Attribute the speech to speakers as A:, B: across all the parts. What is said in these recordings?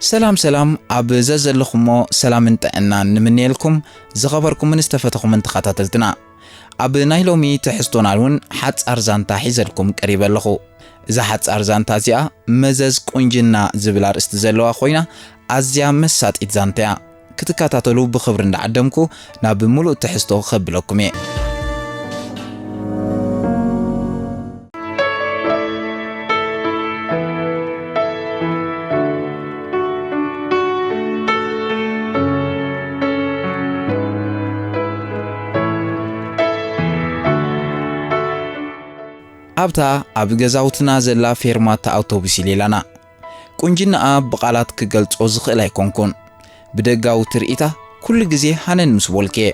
A: سلام أب زلخمو سلام انتقنا نمنيلكم زغبركم من استفتكم من تخطاتلتنا أب نايلومي تحستونالون حتى أرزان تحيزلكم قريبا لخو إذا حتى أرزان تازيا مزز كونجنا زبلار استزلوا خوينا أزيا مسات إتزانتيا كتكاتاتلو بخبرن عدمكو ناب ملو تحستو خبلكمي أبتا أبجزاوتنا زلا فيرمات أوتوبيس ليلانا كونجنا بقالات كجلت أزخ إلى كونكون بدقاو ترئيتا كل جزء هنن مسبولكي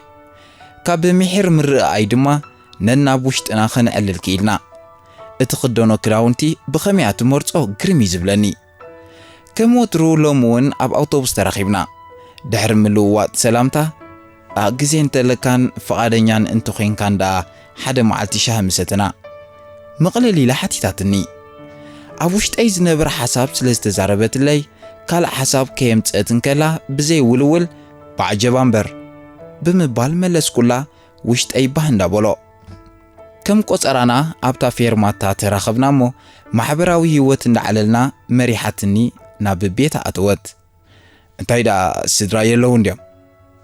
A: كاب محر مرة أيدما ننا بوشت أنا خن أللكيلنا اتخدونو كراونتي بخميات مرتو جرمي زبلني كموترو لومون أب أوتوبيس ترخيبنا دحر ملوات سلامتا جزء انت لكان فقادنيان انتو خين كان دا حدا معلتي شهم ستنا مقللي لحتيتاتني أبوشت أي زنبر حساب سلسة زربت لي كال حساب كيمت اتنكلا بزي ولول بعجبانبر بمبال ملس كلا وشت أي بهندا بولو كم قصرانا أبتا فيرماتا تراخبنا مو محبراوي هوت ندعللنا مريحتني ناب بيتا أتوت انتاي دا سدراي اللون ديم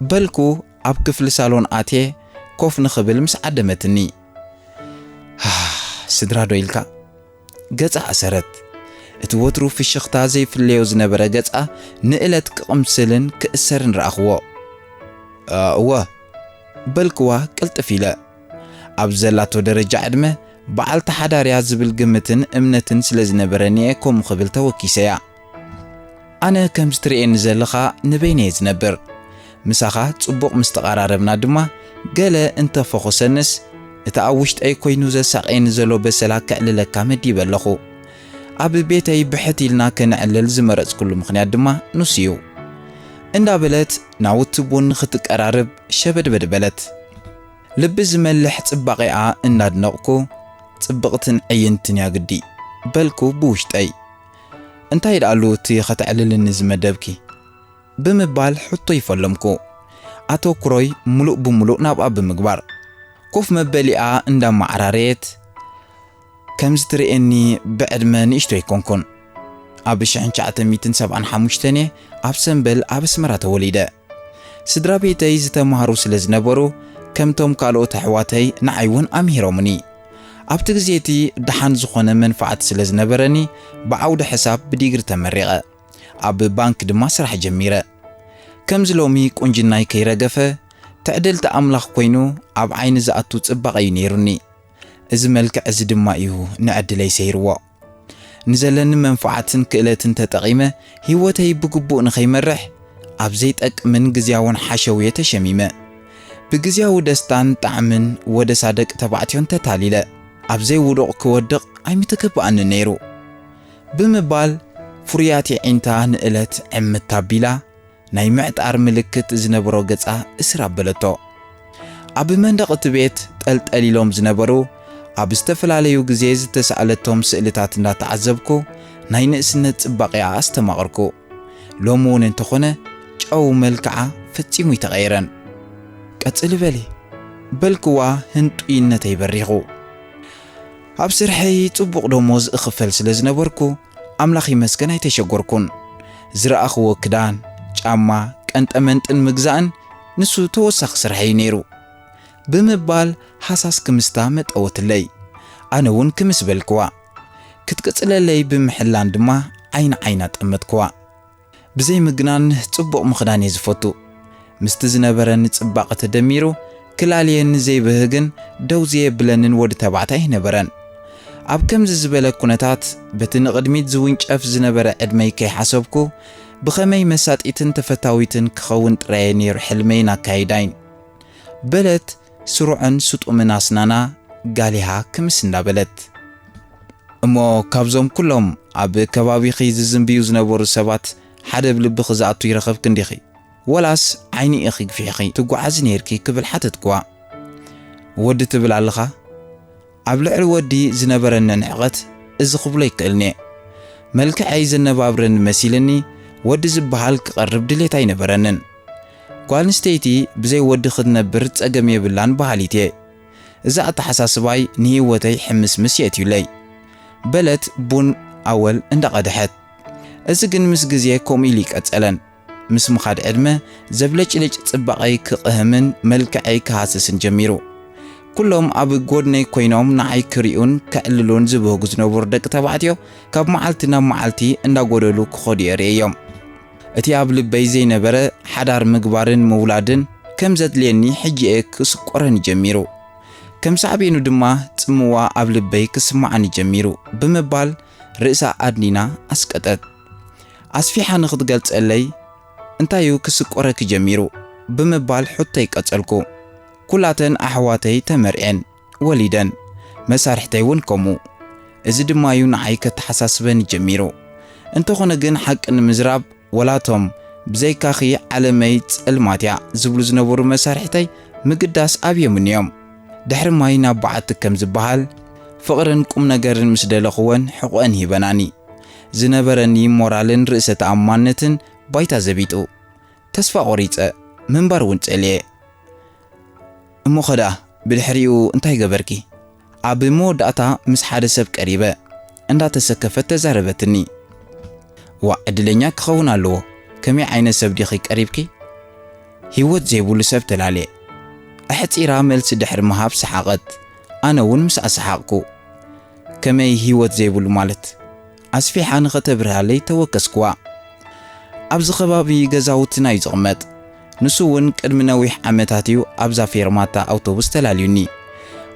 A: بلكو أب كفل سالون آتي كوف نخبل مس عدمتني سدرا دويلكا قطع أسرت اتوترو في الشخطة زي في الليوز نبرا قطع نقلت كأمسلن كأسرن رأخوه بلكوا قلت فيلا أبزلاتو درجة عدمه بعال تحدار يعزبل قمتن امنتن سلز نبرانيه كوم خبلتا وكيسيا أنا كمستريين زلخا نبيني زنبر مساخا تصبق مستقراربنا دما قال انت فوخو سنس اتعوشت أي كوينو زساقين زلو بسلا كأللا كامدي بلخو أب بيتي بحتي لنا كنعلل زمرز كل مخنيات دما نسيو اندا بلت ناوتبون خطك أرارب شبد بلت لبز ملح تبقيا اناد نقكو تبقتن عينتن يا قدي بلكو بوشت أي انتا يدعلو تي خطعلل النزمة دبكي بمبال حطو يفلمكو أتو كروي ملوء بملوء نابقى بمقبار كوف مبالئة عندما معراريت كمز تريني بعد ما نشتو يكونكون أبش عنشعة 275 أبسنبل أبسمرات وليدة سدرا بيتي زتا مهاروس لزنبرو كم توم كالو تحواتي نعيون أميرومني أبتغزيتي دحان زخون منفعة سلزنبرني بعود حساب بديقر تمرغة أب بانك دماسرح جميرة كمز لومي كونجناي كيرقفة تعدل تأملخ كوينو أب عين زأتو تبقى نيرني إذ ملك أزد ما إيهو نعدل يسيروا نزلن منفعة كإلتن تتقيمة هيوتي بقبو نخي مرح أب زيتك من جزياون حشوية شميمة بجزياو دستان تعمن ودسادك تبعتيون تتاليلة أب زي ودق كودق أي متكبو أن نيرو بمبال فرياتي عينتا نقلت عم التابيلة ناي معتار ملكت زنبرو قصة اسراب بلتو أب مندق تبيت تقلت أليلوم زنبرو أب استفلاليو قزيز تسألتهم سئلتاتنا تعذبكو ناي نقسنة باقيا استماغركو لومون انتخونه جو ملكعة فتيمو يتغيرن قتل بالي بلكوا هنطوينة تيبريغو أب سرحي تبق دوموز اخفل سلزنبركو أملاخي مسكن يتشغركون زرأخو كدان ጫማ ቀንጠመንጥን ምግዛን ንሱ ተወሳኽ ስርሐይ ነይሩ ብምባል ሓሳስ ክምስታ መጠወትለይ ኣነውን ክምስ በልክዋ ክትቅጽለለይ ብምሕላን ድማ ዓይና ጠመትክዋ ብዘይ ምግናን ጽቡቕ ምኽዳን ዝፈቱ ምስቲ ዝነበረን ጽባቐ ተደሚሩ ክላልየን ዘይብህግን ደውዝየ ብለንን ወዲ ተባዕታይ ነበረን ኣብ ከምዚ ዝበለ ኩነታት በቲ ንቕድሚት ዝውንጨፍ ዝነበረ ዕድመይ ከይሓሰብኩ بخمي مساتئتن تفتاويتن كخون ترينير حلمين كايدين بلت سرعن سطو مناسنانا قاليها كمسنا بلت امو كابزوم كلهم عب كبابي خيز الزنبيوز نبور السبات حدا بلب خزاعتو يرخب كنديخي ولاس عيني اخيق في حقي تقعز نيركي كبل حتى تقوى ودي تبل علخا عبلع الودي زنبرن نعغت از خبلي كالني ملك عايز النبابرن مسيلني ወዲ ዝበሃል ክቐርብ ድሌት ኣይነበረንን ጓል ኣንስተይቲ ብዘይ ወዲ ክትነብር ፀገም የብላን ባህሊት እየ እዛ ኣተሓሳስባይ ንህይወተይ ሕምስምስ የትዩለይ በለት ቡን ኣወል እንዳቐድሐት እዚ ግን ምስ ግዜ ከምኡ ኢሉ ይቀፀለን ምስ ምኻድ ዕድመ ዘብለጭልጭ ጽባቐይ ክቕህምን መልክዐይ ክሃስስን ጀሚሩ ኩሎም ኣብ ጎድነይ ኮይኖም ንዓይ ክሪኡን ክዕልሉን ዝብህጉ ዝነበሩ ደቂ ተባዕትዮ ካብ መዓልቲ ናብ መዓልቲ እንዳጎደሉ ክኸዱ የርእዮም እቲ ኣብ ልበይ ዘይነበረ ሓዳር ምግባርን ምውላድን ከም ዘድልየኒ ሕጂኤ ክስቆረኒ ጀሚሩ ከም ሳዕቤኑ ድማ ጽምዋ ኣብ ልበይ ክስማዓኒ ጀሚሩ ብምባል ርእሳ ኣድኒና ኣስቀጠት ኣስፊሓ ንኽትገልጸለይ እንታዩ ክስቆረክ ጀሚሩ ብምባል ሕቶይ ቀጸልኩ ኩላተን ኣሕዋተይ ተመርዐን ወሊደን መሳርሕተይ እውን ከምኡ እዚ ድማዩ ንዓይ ከተሓሳስበኒ ጀሚሩ እንተኾነ ግን ሓቂ ንምዝራብ ወላቶም ብዘይካኺ ዓለመይ ጸልማትያ ዝብሉ ዝነበሩ መሳርሕተይ ምግዳስ ኣብዮም እዮም ድሕሪ ማይ ናብ በዓቲ ከም ዝበሃል ፍቕርን ቁም ነገርን ምስ ደለኽወን ሕቑአን ሂበናኒ ዝነበረኒ ሞራልን ርእሰ ተኣማንነትን ባይታ ዘቢጡ ተስፋ ቆሪፀ ምንባር እውን ጸልየ እሞ ኸዳ ብድሕሪኡ እንታይ ገበርኪ ኣብ መወዳእታ ምስ ሓደ ሰብ ቀሪበ እንዳተሰከፈት ተዛረበትኒ ዋ ዕድለኛ ክኸውን ኣለዎ ከመይ ዓይነት ሰብ ዲኺ ቀሪብኪ ህይወት ዘይብሉ ሰብ ተላለየ ኣሕፂራ መልሲ ድሕሪ ምሃብ ሰሓቐት ኣነ እውን ምስ ኣሰሓቕኩ ከመይ ህይወት ዘይብሉ ማለት ኣስፊሓ ንኸተብርሃለይ ተወከስክዋ ኣብዚ ከባቢ ገዛውትና እዩ ዝቕመጥ ንሱ እውን ቅድሚ ነዊሕ ዓመታት እዩ ኣብዛ ፌርማታ ኣውቶቡስ ተላልዩኒ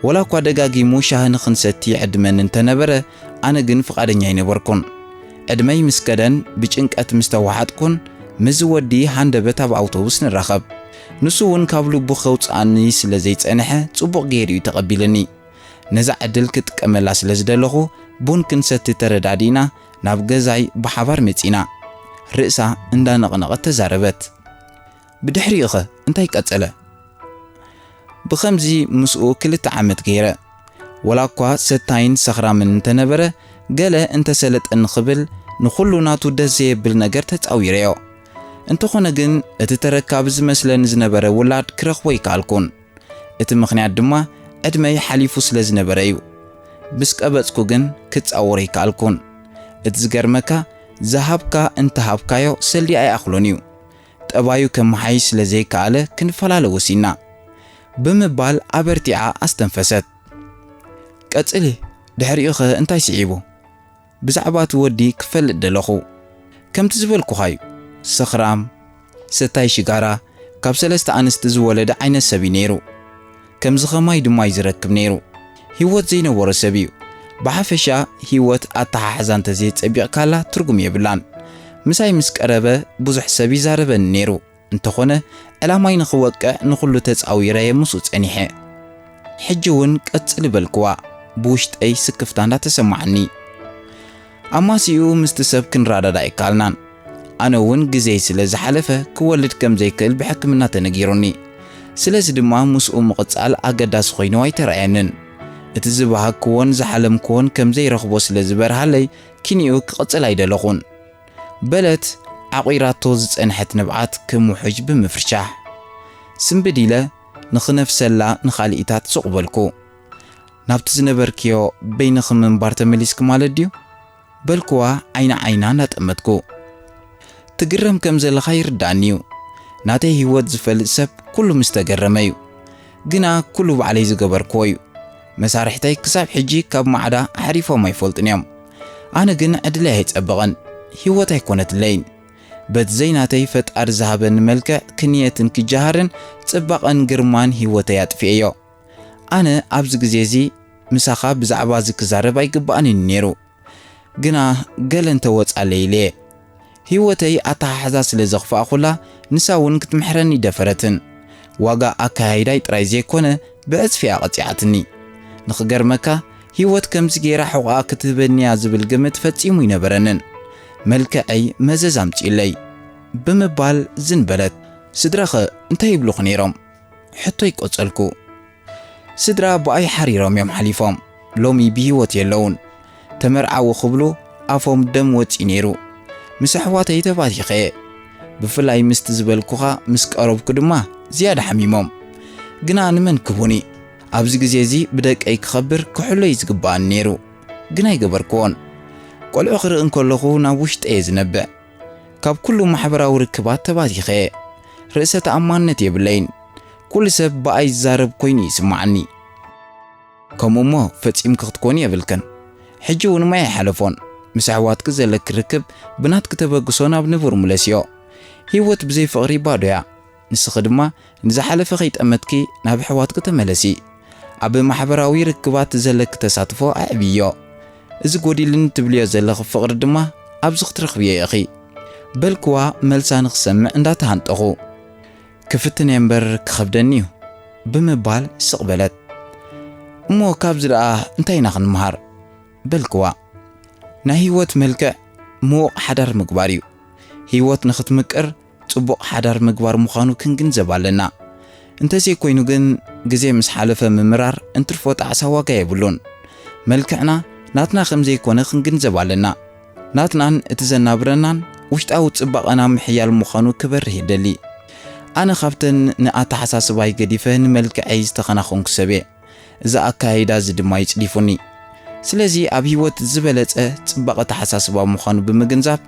A: ወላ እኳ ደጋጊሙ ሻሂ ንኽንሰቲ ዕድመን እንተነበረ ኣነ ግን ፍቓደኛ ኣይነበርኩን ዕድመይ ምስ ከደን ብጭንቀት ምስ ተዋሓጥኩን ምስ ወዲ ሃንደበት ኣብ ኣውቶቡስ ንራኸብ ንሱ እውን ካብ ልቡ ኸውፃእኒ ስለ ዘይጸንሐ ጽቡቕ ገይሩ እዩ ተቐቢልኒ ነዛ ዕድል ክጥቀመላ ስለ ዝደለኹ ቡን ክንሰቲ ተረዳዲና ናብ ገዛይ ብሓባር መጺና ርእሳ እንዳነቕነቐት ተዛረበት ብድሕሪኡ ኸ እንታይ ቀጸለ ብኸምዚ ምስኡ 2 ዓመት ገይረ ወላ እኳ ሰታይን ሰኽራምን እንተነበረ ገለ እንተሰለጠን ክብል ንኹሉ ናቱ ደስ ዘየብል ነገር ተጻዊረዮ እንተኾነ ግን እቲ ተረካብ ዝመስለኒ ዝነበረ ውላድ ክረኽቦ ይከኣልኩን እቲ ምኽንያት ድማ ዕድመይ ሓሊፉ ስለ ዝነበረ እዩ ብስቀበጽኩ ግን ክጻወር ይከኣልኩን እቲ ዝገርመካ ዝሃብካ እንተሃብካዮ ሰልዲ ኣይኣኽሎን እዩ ጠባዩ ከመሓይ ስለ ዘይከኣለ ክንፈላለ ወሲና ብምባል ኣበርቲዓ ኣስተንፈሰት ቀጽሊ ድሕሪኡ ኸ እንታይ ስዒቡ ብዛዕባ እቲ ወዲ ክፈልጥ ደለኹ ከምቲ ዝበልኩኻዩ ሰኽራም ሰታይ ሽጋራ ካብ 3 ኣንስቲ ዝወለደ ዓይነት ሰብ ነይሩ ከምዚ ኸማይ ድማ ይዝረክብ ነይሩ ህይወት ዘይነበሮ ሰብ እዩ ብሓፈሻ ህይወት ኣተሓሕዛ እንተዘይጸቢቕካላ ትርጉም የብላን ምሳይ ምስ ቀረበ ብዙሕ ሰብ ይዛረበኒ ነይሩ እንተኾነ ዕላማይ ንኽወቅዕ ንኹሉ ተጻዊረየ ምስኡ ጸኒሐ ሕጂ እውን ቀጽሊ በልክዋ ብውሽጠይ ስክፍታ እንዳተሰማዕኒ ኣማሲኡ ምስቲ ሰብ ክንራዳዳ ይከኣልናን ኣነ እውን ግዜ ስለ ዝሓለፈ ክወልድ ከም ዘይክእል ብሕክምና ተነጊሩኒ ስለዚ ድማ ምስኡ ምቕጻል ኣገዳሲ ኮይኑ ኣይተረኣየንን እቲ ዝባሃክዎን ዝሓለምክዎን ከም ዘይረኽቦ ስለ ዝበርሃለይ ኪንኡ ክቕጽል ኣይደለኹን በለት ዓቂራቶ ዝጸንሐት ንብዓት ክምውሕጅ ብምፍርሻሕ ስንብድ ኢለ ንኽነፍሰላ ንኻልኢታት ስቕበልኩ ናብቲ ዝነበርክዮ በይንኹም ምንባር ተመሊስክ ማለት ድዩ በልክዋ ዓይና እንዳጠመትኩ ትግረም ከም ዘለኻ ይርዳእኒ እዩ ናተይ ህይወት ዝፈልጥ ሰብ ኩሉ ምስ ተገረመ እዩ ግና ኩሉ ባዕለይ ዝገበርክዎ እዩ መሳርሕተይ ክሳብ ሕጂ ካብ ማዕዳ ኣሕሪፎም ኣይፈልጥን እዮም ኣነ ግን ዕድለይ ኣይጸበቐን ህይወት ኣይኮነትለይን በቲ ዘይናተይ ፈጣሪ ዝሃበኒ መልክዕ ክንየትን ክጀሃርን ጽባቐን ግርማን ህይወተይ ኣጥፊአዮ ኣነ ኣብዚ ግዜ እዚ ምሳኻ ብዛዕባ እዚ ክዛረብ ኣይግባእንን ነይሩ ግና ገለ እንተወጻለይለየ ህይወተይ ኣተሓሕዛ ስለ ዘኽፍኣኹላ ንሳ እውን ክትምሕረኒ ደፈረትን ዋጋ ኣካያይዳይ ጥራይ ዘይኮነ ብዕጽፊያ ቐጺዓትኒ ንኽገርመካ ህይወት ከምዚ ጌራ ሕቑኣ ክትህበኒያ ዝብል ግምት ፈጺሙ ይነበረንን መልክዐይ መዘዝ ኣምፂለይ ብምባል ዝንበለት ስድራኸ እንታይ ይብሉኽ ነይሮም ሕቶ ይቈጸልኩ ስድራ ብኣይ ሓሪሮም እዮም ሓሊፎም ሎሚ ብህይወት የለውን ተመርዓዊ ክብሉ ኣፎም ደም ወፂ ነይሩ ምስ ኣሕዋተይ ተባቲኸ ብፍላይ ምስቲ ዝበልኩኻ ምስ ቀረብኩ ድማ ዝያዳ ሓሚሞም ግና ንመን ክቡኒ ኣብዚ ግዜ እዚ ብደቀይ ክኸብር ክሕሎይ ዝግባእ ነይሩ ግና ይገበርክዎን ቆልዑ ክርኢ እንከለኹ ናብ ውሽጠየ ዝነብዕ ካብ ኩሉ ማሕበራዊ ርክባት ተባቲኸ ርእሰ ተኣማንነት የብለይን ኩሉ ሰብ ብኣይ ዝዛረብ ኮይኑ ይስማዓኒ ከምኡ እሞ ፈጺምክ ክትኮን የብልከን ሕጂ እውን ማይ ሓለፎን ምስ ኣሕዋትክ ዘለክ ርክብ ብናትክ ተበግሶ ናብ ንቡር ሙለስዮ ህይወት ብዘይ ፍቕሪ ባዶያ ንስኺ ድማ ንዝሓለፈ ከይጠመትኪ ናብ ኣሕዋትክ ተመለሲ ኣብ ማሕበራዊ ርክባት ዘለክ ተሳትፎ ኣዕብዮ እዚ ጎዲልን ትብልዮ ዘለኽ ፍቕሪ ድማ ኣብዚ ክትረኽብዮ ኢኺ በልክዋ መልሳ ንኽሰምዕ እንዳተሃንጠኹ ክፍትን እምበር ክኸብደኒ እዩ ብምባል ስቕበለት እሞ ካብዚ ደኣ እንታይ ኢና ክንመሃር በልክዋ ናይ ህይወት መልክዕ ምዉቕ ሓዳር ምግባር እዩ ህይወት ንኽትምቅር ጽቡቕ ሓዳር ምግባር ምዃኑ ክንግንዘብ ኣለና እንተዘይ ኮይኑ ግን ግዜ ምስ ሓለፈ ምምራር እንትርፎ ጣዕሳ ዋጋ የብሉን መልክዕና ናትና ከምዘይኮነ ክንግንዘብ ኣለና ናትናን እቲ ዘናብረናን ውሽጣዊ ጽባቐና ምሕያል ምዃኑ ክበርህ ይደሊ ኣነ ካብተን ንኣተሓሳስባይ ገዲፈ ንመልክዐይ ዝተኸናኸንኩ ሰብ እየ እዛ ኣካይዳ እዚ ድማ ይጽዲፉኒ ስለዚ ኣብ ህይወት ዝበለጸ ጽባቐ ተሓሳስባ ምዃኑ ብምግንዛብ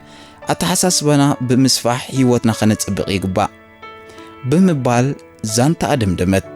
A: ኣተሓሳስባና ብምስፋሕ ህይወትና ኸነጽብቕ ይግባእ ብምባል ዛንታ ኣደምደመት